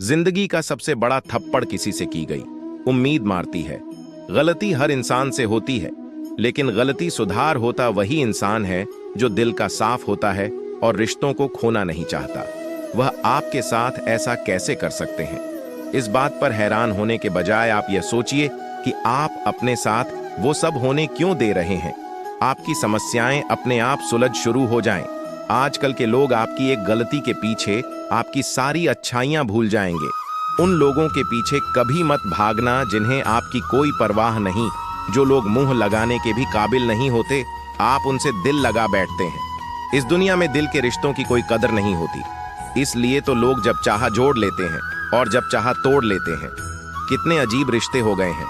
जिंदगी का सबसे बड़ा थप्पड़ किसी से की गई उम्मीद मारती है। गलती हर इंसान से होती है, लेकिन गलती सुधार होता वही इंसान है जो दिल का साफ होता है और रिश्तों को खोना नहीं चाहता। वह आपके साथ ऐसा कैसे कर सकते हैं? इस बात पर हैरान होने के बजाय आप यह सोचिए कि आप अपने साथ वो सब होने क्यों दे रहे हैं। आपकी समस्याएं अपने आप सुलझ शुरू हो जाएं। आजकल के लोग आपकी एक गलती के पीछे आपकी सारी अच्छाइयां भूल जाएंगे। उन लोगों के पीछे कभी मत भागना जिन्हें आपकी कोई परवाह नहीं, जो लोग मुंह लगाने के भी काबिल नहीं होते। आप उनसे दिल लगा बैठते हैं। इस दुनिया में दिल के रिश्तों की कोई कदर नहीं होती, इसलिए तो लोग जब चाहा जोड़ लेते हैं और जब चाहा तोड़ लेते हैं। कितने अजीब रिश्ते हो गए हैं।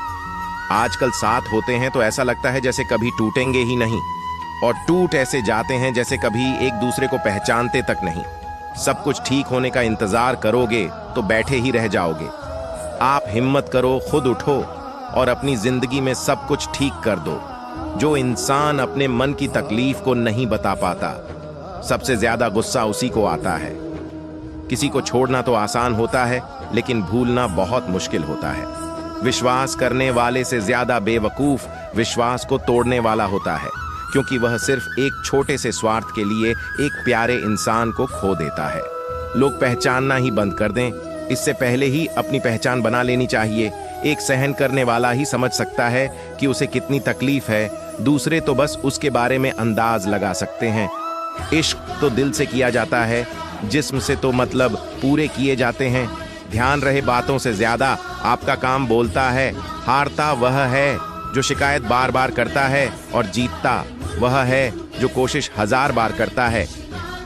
आजकल साथ होते हैं तो ऐसा लगता है जैसे कभी टूटेंगे ही नहीं, और टूट ऐसे जाते हैं जैसे कभी एक दूसरे को पहचानते तक नहीं। सब कुछ ठीक होने का इंतजार करोगे तो बैठे ही रह जाओगे। आप हिम्मत करो, खुद उठो और अपनी जिंदगी में सब कुछ ठीक कर दो। जो इंसान अपने मन की तकलीफ को नहीं बता पाता, सबसे ज्यादा गुस्सा उसी को आता है। किसी को छोड़ना तो आसान होता है, लेकिन भूलना बहुत मुश्किल होता है। विश्वास करने वाले से ज्यादा बेवकूफ विश्वास को तोड़ने वाला होता है, क्योंकि वह सिर्फ एक छोटे से स्वार्थ के लिए एक प्यारे इंसान को खो देता है। लोग पहचानना ही बंद कर दें, इससे पहले ही अपनी पहचान बना लेनी चाहिए। एक सहन करने वाला ही समझ सकता है कि उसे कितनी तकलीफ है, दूसरे तो बस उसके बारे में अंदाज लगा सकते हैं। इश्क तो दिल से किया जाता है, जिस्म से तो मतलब पूरे किए जाते हैं। ध्यान रहे, बातों से ज्यादा आपका काम बोलता है। हारता वह है जो शिकायत बार बार करता है, और जीतता वह है जो कोशिश 1000 बार करता है।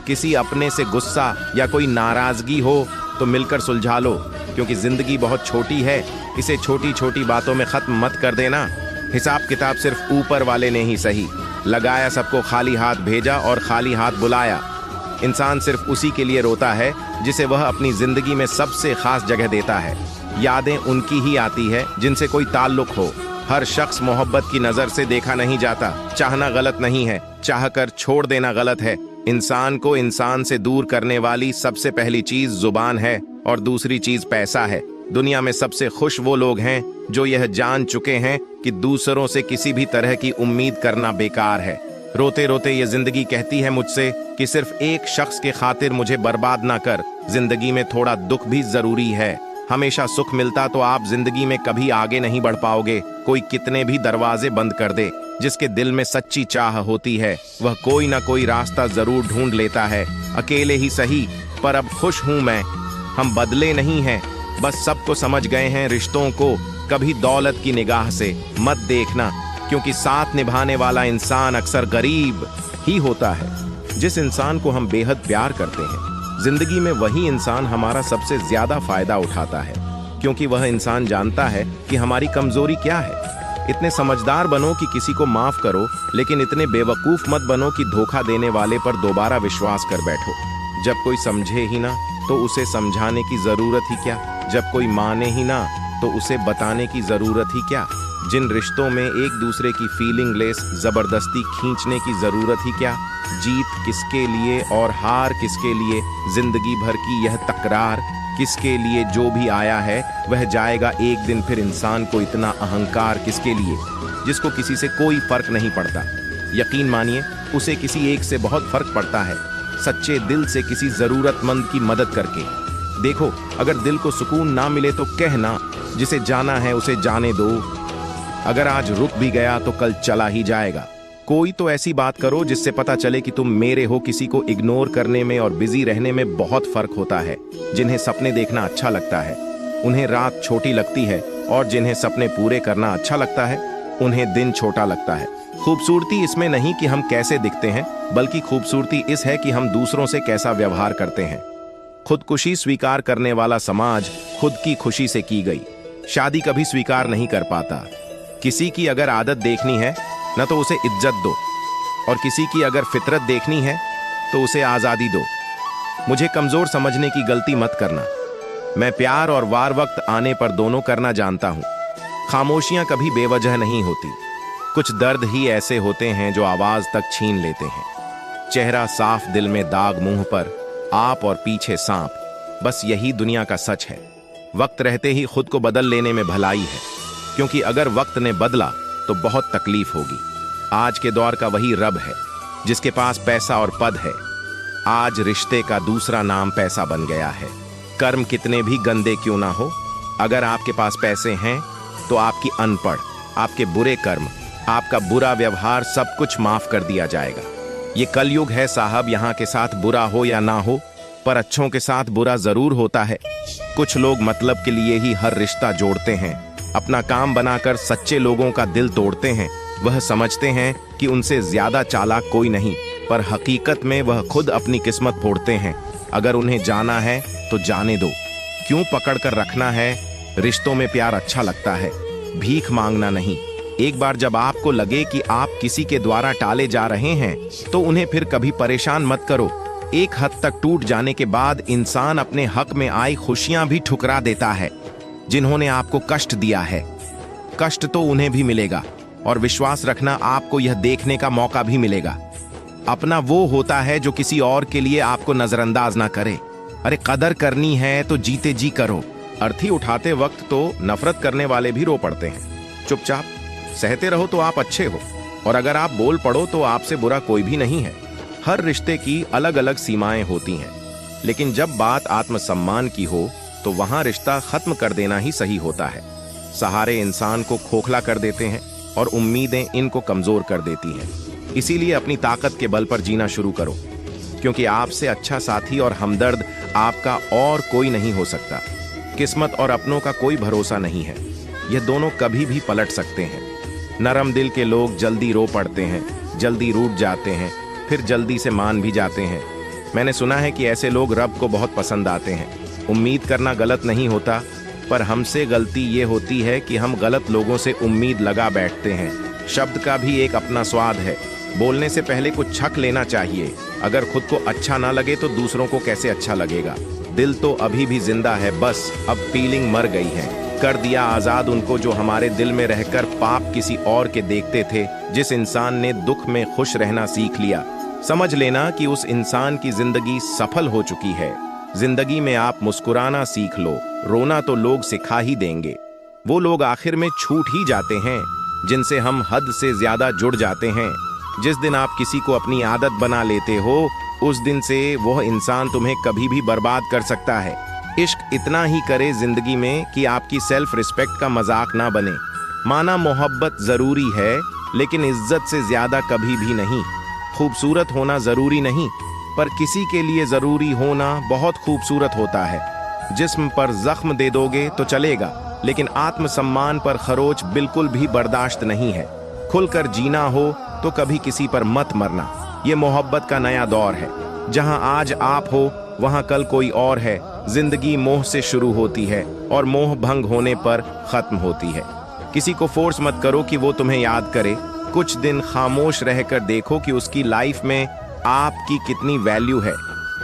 किसी अपने से गुस्सा या कोई नाराजगी हो तो मिलकर सुलझा लो, क्योंकि जिंदगी बहुत छोटी है। इसे छोटी छोटी बातों में खत्म मत कर देना। हिसाब किताब सिर्फ ऊपर वाले ने ही सही लगाया, सबको खाली हाथ भेजा और खाली हाथ बुलाया। इंसान सिर्फ उसी के लिए रोता है जिसे वह अपनी जिंदगी में सबसे खास जगह देता है। यादें उनकी ही आती है जिनसे कोई ताल्लुक हो। हर शख्स मोहब्बत की नजर से देखा नहीं जाता। चाहना गलत नहीं है, चाहकर छोड़ देना गलत है। इंसान को इंसान से दूर करने वाली सबसे पहली चीज जुबान है, और दूसरी चीज पैसा है। दुनिया में सबसे खुश वो लोग हैं जो यह जान चुके हैं कि दूसरों से किसी भी तरह की उम्मीद करना बेकार है। रोते रोते ये जिंदगी कहती है मुझसे कि सिर्फ एक शख्स के खातिर मुझे बर्बाद ना कर। जिंदगी में थोड़ा दुख भी जरूरी है। हमेशा सुख मिलता तो आप जिंदगी में कभी आगे नहीं बढ़ पाओगे। कोई कितने भी दरवाजे बंद कर दे, जिसके दिल में सच्ची चाह होती है वह कोई ना कोई रास्ता जरूर ढूंढ लेता है। अकेले ही सही, पर अब खुश हूं मैं। हम बदले नहीं हैं, बस सबको समझ गए हैं। रिश्तों को कभी दौलत की निगाह से मत देखना, क्योंकि साथ निभाने वाला इंसान अक्सर गरीब ही होता है। जिस इंसान को हम बेहद प्यार करते हैं, जिंदगी में वही इंसान हमारा सबसे ज्यादा फायदा उठाता है, क्योंकि वह इंसान जानता है कि हमारी कमजोरी क्या है। इतने समझदार बनो कि किसी को माफ करो, लेकिन इतने बेवकूफ मत बनो कि धोखा देने वाले पर दोबारा विश्वास कर बैठो। जब कोई समझे ही ना तो उसे समझाने की जरूरत ही क्या। जब कोई माने ही ना तो उसे बताने की जरूरत ही क्या। जिन रिश्तों में एक दूसरे की फीलिंग लेस जबरदस्ती खींचने की जरूरत ही क्या। जीत किसके लिए और हार किसके लिए, जिंदगी भर की यह तकरार किसके लिए। जो भी आया है वह जाएगा एक दिन, फिर इंसान को इतना अहंकार किसके लिए, जिसको किसी से कोई फर्क नहीं पड़ता। यकीन मानिए, उसे किसी एक से बहुत फर्क पड़ता है। सच्चे दिल से किसी जरूरतमंद की मदद करके देखो। अगर दिल को सुकून ना मिले तो कहना, जिसे जाना है उसे जाने दो। अगर आज रुक भी गया तो कल चला ही जाएगा। कोई तो ऐसी बात करो जिससे पता चले कि तुम मेरे हो। किसी को इग्नोर करने में और बिजी रहने में बहुत फर्क होता है। जिन्हें सपने देखना अच्छा लगता है, उन्हें रात छोटी लगती है, और जिन्हें सपने पूरे करना अच्छा लगता है, उन्हें दिन छोटा लगता है। खूबसूरती इसमें नहीं कि हम कैसे दिखते हैं, बल्कि खूबसूरती इस है कि हम दूसरों से कैसा व्यवहार करते हैं। खुदकुशी स्वीकार करने वाला समाज खुद की खुशी से की गई शादी कभी स्वीकार नहीं कर पाता। किसी की अगर आदत देखनी है न तो उसे इज्जत दो, और किसी की अगर फितरत देखनी है तो उसे आजादी दो। मुझे कमजोर समझने की गलती मत करना। मैं प्यार और वार वक्त आने पर दोनों करना जानता हूं। खामोशियां कभी बेवजह नहीं होती। कुछ दर्द ही ऐसे होते हैं जो आवाज तक छीन लेते हैं। चेहरा साफ, दिल में दाग, मुंह पर आप और पीछे सांप, बस यही दुनिया का सच है। वक्त रहते ही खुद को बदल लेने में भलाई है, क्योंकि अगर वक्त ने बदला तो बहुत तकलीफ होगी। आज के दौर का वही रब है जिसके पास पैसा और पद है। आज रिश्ते का दूसरा नाम पैसा बन गया है। कर्म कितने भी गंदे क्यों ना हो, अगर आपके पास पैसे हैं तो आपकी अनपढ़, आपके बुरे कर्म, आपका बुरा व्यवहार सब कुछ माफ कर दिया जाएगा। ये कलयुग है साहब, यहाँ के साथ बुरा हो या ना हो, पर अच्छों के साथ बुरा जरूर होता है। कुछ लोग मतलब के लिए ही हर रिश्ता जोड़ते हैं, अपना काम बनाकर सच्चे लोगों का दिल तोड़ते हैं। वह समझते हैं कि उनसे ज्यादा चालाक कोई नहीं, पर हकीकत में वह खुद अपनी किस्मत फोड़ते हैं। अगर उन्हें जाना है तो जाने दो, क्यों पकड़ कर रखना है। रिश्तों में प्यार अच्छा लगता है, भीख मांगना नहीं। एक बार जब आपको लगे कि आप किसी के द्वारा टाले जा रहे हैं तो उन्हें फिर कभी परेशान मत करो। एक हद तक टूट जाने के बाद इंसान अपने हक में आई खुशियां भी ठुकरा देता है। जिन्होंने आपको कष्ट दिया है, कष्ट तो उन्हें भी मिलेगा, और विश्वास रखना आपको यह देखने का मौका भी मिलेगा। अपना वो होता है जो किसी और के लिए आपको नजरअंदाज ना करे। अरे कदर करनी है तो जीते जी करो। अर्थी उठाते वक्त तो नफरत करने वाले भी रो पड़ते हैं। चुपचाप सहते रहो तो आप अच्छे हो, और अगर आप बोल पड़ो तो आपसे बुरा कोई भी नहीं है। हर रिश्ते की अलग अलग सीमाएं होती हैं, लेकिन जब बात आत्मसम्मान की हो तो वहां रिश्ता खत्म कर देना ही सही होता है। सहारे इंसान को खोखला कर देते हैं और उम्मीदें इनको कमजोर कर देती हैं। इसीलिए अपनी ताकत के बल पर जीना शुरू करो, क्योंकि आपसे अच्छा साथी और हमदर्द आपका और कोई नहीं हो सकता। किस्मत और अपनों का कोई भरोसा नहीं है, यह दोनों कभी भी पलट सकते हैं। नरम दिल के लोग जल्दी रो पड़ते हैं, जल्दी रूठ जाते हैं, फिर जल्दी से मान भी जाते हैं। मैंने सुना है कि ऐसे लोग रब को बहुत पसंद आते हैं। उम्मीद करना गलत नहीं होता, पर हमसे गलती ये होती है कि हम गलत लोगों से उम्मीद लगा बैठते हैं। शब्द का भी एक अपना स्वाद है, बोलने से पहले कुछ छक लेना चाहिए। अगर खुद को अच्छा ना लगे तो दूसरों को कैसे अच्छा लगेगा। दिल तो अभी भी जिंदा है, बस अब फीलिंग मर गई है। कर दिया आजाद उनको जो हमारे दिल में रहकर पाप किसी और के देखते थे। जिस इंसान ने दुख में खुश रहना सीख लिया, समझ लेना कि उस इंसान की जिंदगी सफल हो चुकी है। जिंदगी में आप मुस्कुराना सीख लो, रोना तो लोग सिखा ही देंगे। वो लोग आखिर में छूट ही जाते हैं जिनसे हम हद से ज्यादा जुड़ जाते हैं। जिस दिन आप किसी को अपनी आदत बना लेते हो, उस दिन से वह इंसान तुम्हें कभी भी बर्बाद कर सकता है। इश्क इतना ही करे जिंदगी में कि आपकी सेल्फ रिस्पेक्ट का मजाक ना बने। माना मोहब्बत जरूरी है, लेकिन इज्जत से ज्यादा कभी भी नहीं। खूबसूरत होना जरूरी नहीं, पर किसी के लिए जरूरी होना बहुत खूबसूरत होता है। जिस्म पर जख्म दे दोगे तो चलेगा, लेकिन आत्मसम्मान पर खरोच बिल्कुल भी बर्दाश्त नहीं है। खुलकर जीना हो तो कभी किसी पर मत मरना। ये मोहब्बत का नया दौर है, जहां आज आप हो वहां कल कोई और है। जिंदगी मोह से शुरू होती है और मोह भंग होने पर खत्म होती है। किसी को फोर्स मत करो कि वो तुम्हें याद करे। कुछ दिन खामोश रहकर देखो कि उसकी लाइफ में आपकी कितनी वैल्यू है।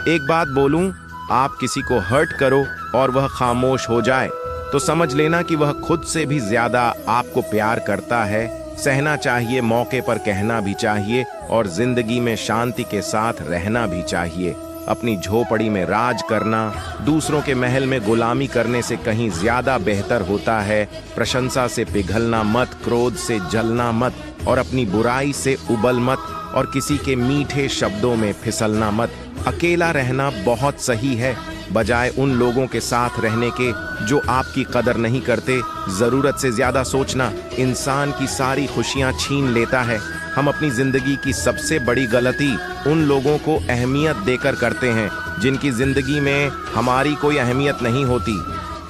एक बात बोलूं, आप किसी को हर्ट करो और वह खामोश हो जाए तो समझ लेना कि वह खुद से भी ज्यादा आपको प्यार करता है। सहना चाहिए, मौके पर कहना भी चाहिए, और जिंदगी में शांति के साथ रहना भी चाहिए। अपनी झोपड़ी में राज करना दूसरों के महल में गुलामी करने से कहीं ज्यादा बेहतर होता है। प्रशंसा से पिघलना मत, क्रोध से जलना मत, और अपनी बुराई से उबल मत, और किसी के मीठे शब्दों में फिसलना मत। अकेला रहना बहुत सही है, बजाय उन लोगों के साथ रहने के जो आपकी कदर नहीं करते। जरूरत से ज्यादा सोचना इंसान की सारी खुशियां छीन लेता है। हम अपनी जिंदगी की सबसे बड़ी गलती उन लोगों को अहमियत देकर करते हैं जिनकी जिंदगी में हमारी कोई अहमियत नहीं होती।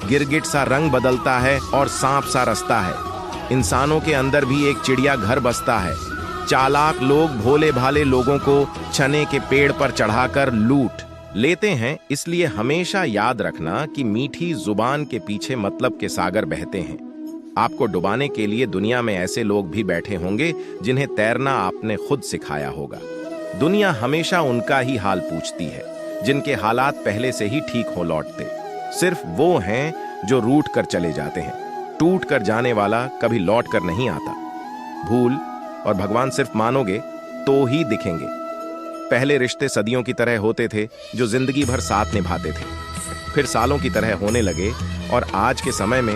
गिरगिट सा रंग बदलता है और सांप सा रसता है। इंसानों के अंदर भी एक चिड़िया घर बसता है। चालाक लोग भोले भाले लोगों को चने के पेड़ पर चढ़ाकर लूट लेते हैं। इसलिए हमेशा याद रखना कि मीठी जुबान के पीछे मतलब के सागर बहते हैं। आपको डुबाने के लिए दुनिया में ऐसे लोग भी बैठे होंगे जिन्हें तैरना आपने खुद सिखाया होगा। दुनिया हमेशा उनका ही हाल पूछती है जिनके हालात पहले से ही ठीक हो लौटते। सिर्फ वो हैं जो रूठ कर चले जाते हैं। टूट कर जाने वाला कभी लौट कर नहीं आता। भूल और भगवान सिर्फ मानोगे तो ही दिखेंगे। पहले रिश्ते सदियों की तरह होते थे जो जिंदगी भर साथ निभाते थे। फिर सालों की तरह होने लगे और आज के समय में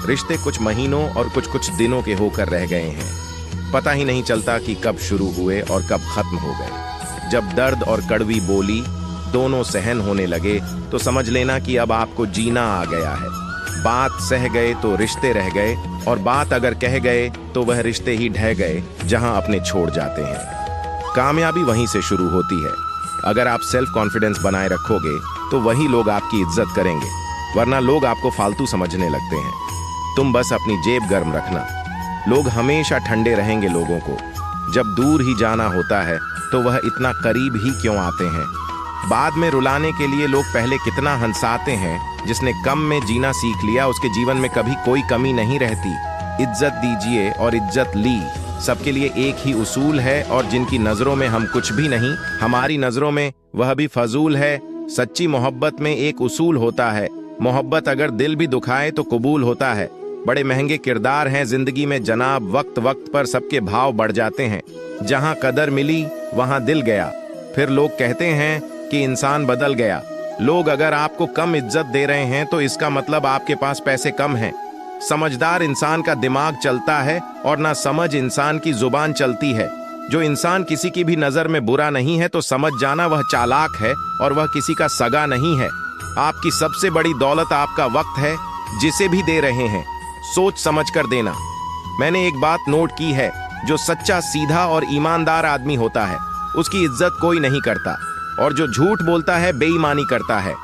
रिश्ते कुछ महीनों और कुछ दिनों के होकर रह गए हैं। पता ही नहीं चलता कि कब शुरू हुए और कब खत्म हो गए। जब दर्द और कड़वी बोली दोनों सहन होने लगे तो समझ लेना कि अब आपको जीना आ गया है। बात सह गए तो रिश्ते रह गए, और बात अगर कह गए तो वह रिश्ते ही ढह गए जहां अपने छोड़ जाते हैं। कामयाबी वहीं से शुरू होती है। अगर आप सेल्फ कॉन्फिडेंस बनाए रखोगे तो वही लोग आपकी इज्जत करेंगे, वरना लोग आपको फालतू समझने लगते हैं। तुम बस अपनी जेब गर्म रखना। लोग हमेशा ठंडे रहेंगे लोगों को। जब दूर ही जाना होता है तो वह इतना करीब ही क्यों आते हैं। बाद में रुलाने के लिए लोग पहले कितना हंसाते हैं। जिसने कम में जीना सीख लिया उसके जीवन में कभी कोई कमी नहीं रहती। इज्जत दीजिए और इज्जत ली, सबके लिए एक ही उसूल है, और जिनकी नजरों में हम कुछ भी नहीं, हमारी नजरों में वह भी फजूल है। सच्ची मोहब्बत में एक उसूल होता है, मोहब्बत अगर दिल भी दुखाए तो कबूल होता है। बड़े महंगे किरदार हैं जिंदगी में जनाब, वक्त वक्त पर सबके भाव बढ़ जाते हैं। जहां कदर मिली वहां दिल गया। फिर लोग कहते हैं कि इंसान बदल गया। लोग अगर आपको कम इज्जत दे रहे हैं तो इसका मतलब आपके पास पैसे कम हैं। समझदार इंसान का दिमाग चलता है और ना समझ इंसान की जुबान चलती है। जो इंसान किसी की भी नजर में बुरा नहीं है तो समझ जाना वह चालाक है और वह किसी का सगा नहीं है। आपकी सबसे बड़ी दौलत आपका वक्त है, जिसे भी दे रहे हैं सोच समझ कर देना। मैंने एक बात नोट की है, जो सच्चा, सीधा और ईमानदार आदमी होता है उसकी इज्जत कोई नहीं करता, और जो झूठ बोलता है, बेईमानी करता है,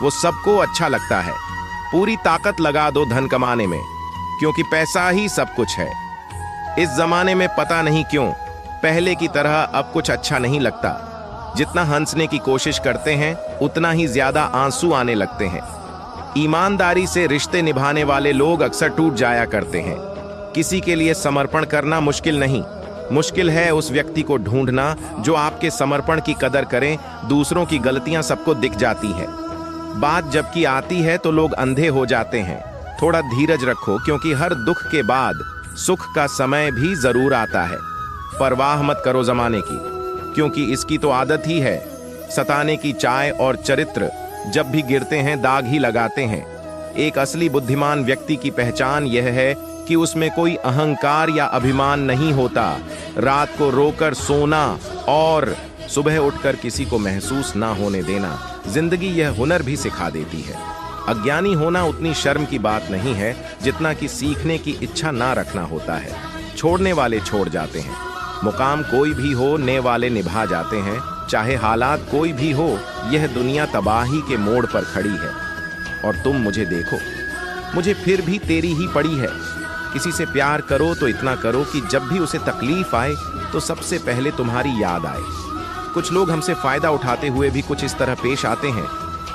वो सबको अच्छा लगता है। पूरी ताकत लगा दो धन कमाने में, क्योंकि पैसा ही सब कुछ है। इस जमाने में पता नहीं क्यों पहले की तरह अब कुछ अच्छा नहीं लगता। जितना हंसने की कोशिश करते हैं उतना ही ज्यादा आंसू आने लगते हैं। ईमानदारी से रिश्ते निभाने वाले लोग अक्सर टूट जाया करते हैं। किसी के लिए समर्पण करना मुश्किल नहीं, मुश्किल है उस व्यक्ति को ढूंढना जो आपके समर्पण की कदर करें। दूसरों की गलतियां सबको दिख जाती है। बात जबकि आती है तो लोग अंधे हो जाते हैं। थोड़ा धीरज रखो, क्योंकि हर दुख के बाद सुख का समय भी जरूर आता है। परवाह मत करो जमाने की, क्योंकि इसकी तो आदत ही है। सताने की चाय और चरित्र जब भी गिरते हैं दाग ही लगाते हैं। एक असली बुद्धिमान व्यक्ति की पहचान यह है कि उसमें कोई अहंकार या अभिमान नहीं होता। रात को रोकर सोना और सुबह उठकर किसी को महसूस ना होने देना, जिंदगी यह हुनर भी सिखा देती है। अज्ञानी होना उतनी शर्म की बात नहीं है जितना कि सीखने की इच्छा ना रखना होता है। छोड़ने वाले छोड़ जाते हैं। मुकाम कोई भी हो, ने वाले निभा जाते हैं। चाहे हालात कोई भी हो, यह दुनिया तबाही के मोड़ पर खड़ी है। और तुम मुझे देखो, मुझे फिर भी तेरी ही पड़ी है। किसी से प्यार करो तो इतना करो कि जब भी उसे तकलीफ आए तो सबसे पहले तुम्हारी याद आए। कुछ लोग हमसे फायदा उठाते हुए भी कुछ इस तरह पेश आते हैं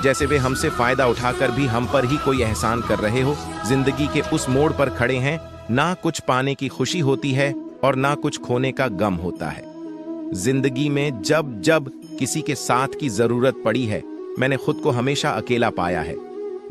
जैसे वे हमसे फायदा उठाकर भी हम पर ही कोई एहसान कर रहे हो। जिंदगी के उस मोड़ पर खड़े हैं, ना कुछ पाने की खुशी होती है और ना कुछ खोने का गम होता है। जिंदगी में जब जब किसी के साथ की जरूरत पड़ी है, मैंने खुद को हमेशा अकेला पाया है।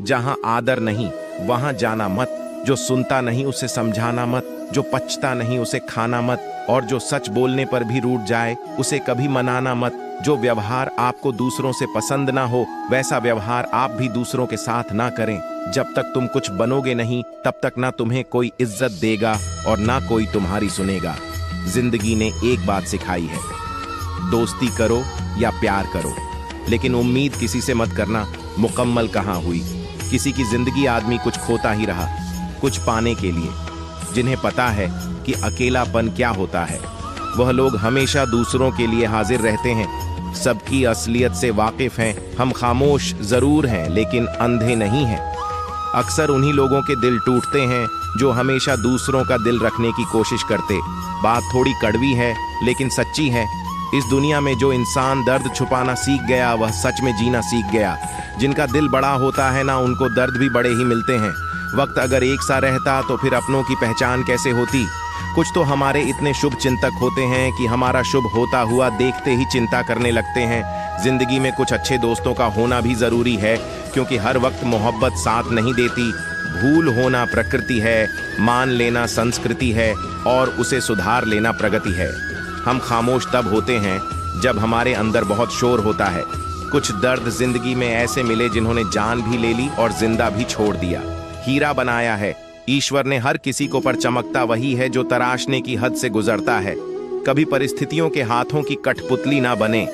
जहां आदर नहीं वहां जाना मत, जो सुनता नहीं उसे समझाना मत, जो पचता नहीं उसे खाना मत, और जो सच बोलने पर भी रूठ जाए उसे कभी मनाना मत। जो व्यवहार आपको दूसरों से पसंद ना हो वैसा व्यवहार आप भी दूसरों के साथ ना करें। जब तक तुम कुछ बनोगे नहीं तब तक ना तुम्हें कोई इज्जत देगा और ना कोई तुम्हारी सुनेगा। जिंदगी ने एक बात सिखाई है, दोस्ती करो या प्यार करो, लेकिन उम्मीद किसी से मत करना। मुकम्मल कहाँ हुई। किसी की जिंदगी आदमी कुछ खोता ही रहा कुछ पाने के लिए। जिन्हें पता है कि अकेलापन क्या होता है, वह लोग हमेशा दूसरों के लिए हाजिर रहते हैं। सबकी असलियत से वाकिफ हैं। हम खामोश जरूर हैं लेकिन अंधे नहीं हैं। अक्सर उन्हीं लोगों के दिल टूटते हैं जो हमेशा दूसरों का दिल रखने की कोशिश करते। बात थोड़ी कड़वी है लेकिन सच्ची है। इस दुनिया में जो इंसान दर्द छुपाना सीख गया वह सच में जीना सीख गया। जिनका दिल बड़ा होता है ना, उनको दर्द भी बड़े ही मिलते हैं। वक्त अगर एक सा रहता तो फिर अपनों की पहचान कैसे होती। कुछ तो हमारे इतने शुभ चिंतक होते हैं कि हमारा शुभ होता हुआ देखते ही चिंता करने लगते हैं। जिंदगी में कुछ अच्छे दोस्तों का होना भी जरूरी है, क्योंकि हर वक्त मोहब्बत साथ नहीं देती। भूल होना प्रकृति है, मान लेना संस्कृति है और उसे सुधार लेना प्रगति है। हम खामोश तब होते हैं जब हमारे अंदर बहुत शोर होता है। कुछ दर्द जिंदगी में ऐसे मिले जिन्होंने जान भी ले ली और जिंदा भी छोड़ दिया। हीरा बनाया है ईश्वर ने हर किसी को, पर चमकता वही है जो तराशने की हद से गुजरता है। कभी परिस्थितियों के हाथों की कठपुतली ना बने,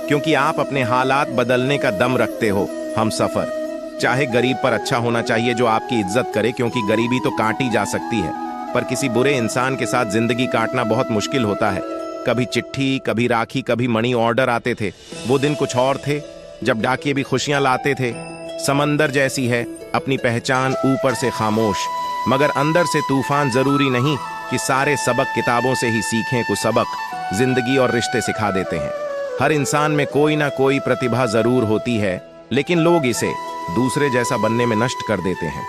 क्योंकि आप अपने हालात बदलने का दम रखते हो। हम सफर चाहे गरीब पर अच्छा होना चाहिए जो आपकी इज्जत करे, क्योंकि गरीबी तो काटी जा सकती है, पर किसी बुरे इंसान के साथ जिंदगी काटना बहुत मुश्किल होता है। कभी चिट्ठी, कभी राखी, कभी मनी ऑर्डर आते थे। वो दिन कुछ और थे जब डाकिये भी खुशियां लाते थे। समंदर जैसी है अपनी पहचान, ऊपर से खामोश मगर अंदर से तूफान। जरूरी नहीं कि सारे सबक किताबों से ही सीखें, कुछ सबक जिंदगी और रिश्ते सिखा देते हैं। हर इंसान में कोई ना कोई प्रतिभा जरूर होती है, लेकिन लोग इसे दूसरे जैसा बनने में नष्ट कर देते हैं।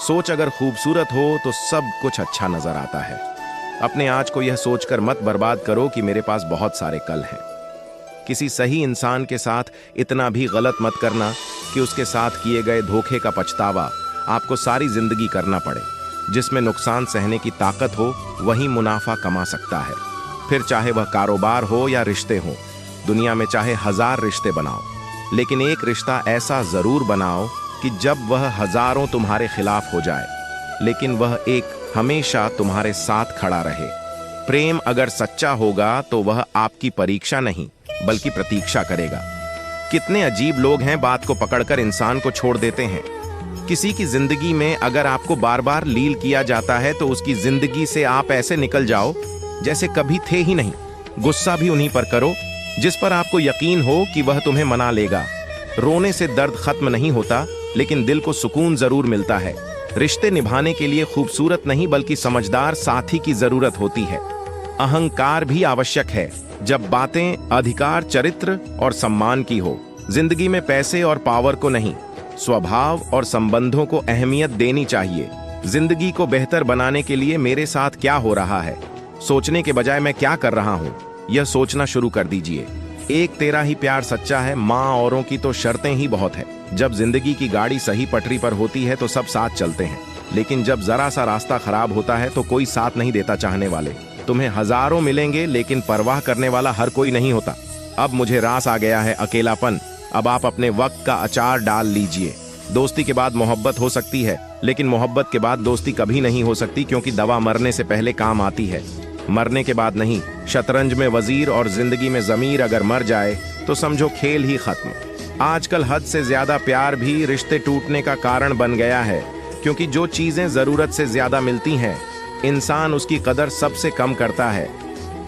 सोच अगर खूबसूरत हो तो सब कुछ अच्छा नजर आता है। अपने आज को यह सोचकर मत बर्बाद करो कि मेरे पास बहुत सारे कल हैं। किसी सही इंसान के साथ इतना भी गलत मत करना कि उसके साथ किए गए धोखे का पछतावा आपको सारी जिंदगी करना पड़े। जिसमें नुकसान सहने की ताकत हो वही मुनाफा कमा सकता है, फिर चाहे वह कारोबार हो या रिश्ते हो। दुनिया में चाहे 1000 रिश्ते बनाओ, लेकिन एक रिश्ता ऐसा जरूर बनाओ कि जब वह हजारों तुम्हारे खिलाफ हो जाए, लेकिन वह एक हमेशा तुम्हारे साथ खड़ा रहे। प्रेम अगर सच्चा होगा तो वह आपकी परीक्षा नहीं बल्कि प्रतीक्षा करेगा। कितने अजीब लोग हैं, बात को पकड़कर इंसान को छोड़ देते हैं। किसी की जिंदगी में अगर आपको बार बार लील किया जाता है तो उसकी जिंदगी से आप ऐसे निकल जाओ जैसे कभी थे ही नहीं। गुस्सा भी उन्हीं पर करो जिस पर आपको यकीन हो कि वह तुम्हें मना लेगा। रोने से दर्द खत्म नहीं होता, लेकिन दिल को सुकून जरूर मिलता है। रिश्ते निभाने के लिए खूबसूरत नहीं बल्कि समझदार साथी की जरूरत होती है। अहंकार भी आवश्यक है जब बातें अधिकार, चरित्र और सम्मान की हो। जिंदगी में पैसे और पावर को नहीं, स्वभाव और संबंधों को अहमियत देनी चाहिए। जिंदगी को बेहतर बनाने के लिए मेरे साथ क्या हो रहा है सोचने के बजाय मैं क्या कर रहा हूं, यह सोचना शुरू कर दीजिए। एक तेरा ही प्यार सच्चा है, माँ औरों की तो शर्तें ही बहुत है। जब जिंदगी की गाड़ी सही पटरी पर होती है तो सब साथ चलते हैं, लेकिन जब जरा सा रास्ता खराब होता है तो कोई साथ नहीं देता चाहने वाले। तुम्हें हजारों मिलेंगे लेकिन परवाह करने वाला हर कोई नहीं होता। अब मुझे रास आ गया है अकेलापन। अब आप अपने वक्त का अचार डाल लीजिए। दोस्ती के बाद मोहब्बत हो सकती है, लेकिन मोहब्बत के बाद दोस्ती कभी नहीं हो सकती, क्योंकि दवा मरने से पहले काम आती है, मरने के बाद नहीं। शतरंज में वजीर और जिंदगी में जमीर अगर मर जाए तो समझो खेल ही खत्म। आजकल हद से ज्यादा प्यार भी रिश्ते टूटने का कारण बन गया है, क्योंकि जो चीजें जरूरत से ज्यादा मिलती हैं इंसान उसकी कदर सबसे कम करता है।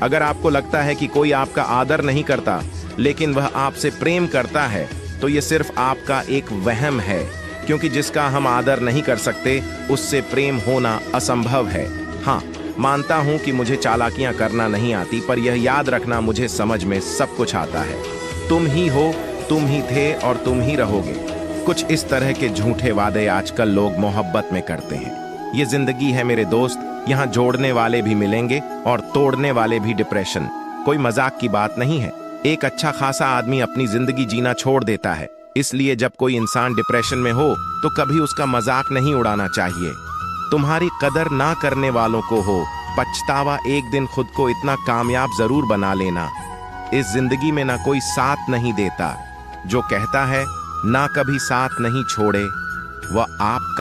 अगर आपको लगता है कि कोई आपका आदर नहीं करता लेकिन वह आपसे प्रेम करता है तो यह सिर्फ आपका एक वहम है, क्योंकि जिसका हम आदर नहीं कर सकते उससे प्रेम होना असंभव है। हाँ, मानता हूं कि मुझे चालाकियां करना नहीं आती, पर यह याद रखना मुझे समझ में सब कुछ आता है। तुम ही हो, तुम ही थे और तुम ही रहोगे। कुछ इस तरह के झूठे वादे आजकल लोग मोहब्बत में करते हैं। ये जिंदगी है मेरे दोस्त, यहाँ जोड़ने वाले भी मिलेंगे और तोड़ने वाले भी। डिप्रेशन कोई मजाक की बात नहीं है। एक अच्छा खासा आदमी अपनी जिंदगी जीना छोड़ देता है, इसलिए जब कोई इंसान डिप्रेशन में हो तो कभी उसका मजाक नहीं उड़ाना चाहिए। तुम्हारी कदर ना करने वालों को हो पछतावा, एक दिन खुद को इतना कामयाब जरूर बना लेना। इस जिंदगी में ना कोई साथ नहीं देता, जो कहता है ना कभी साथ नहीं छोड़े वह आप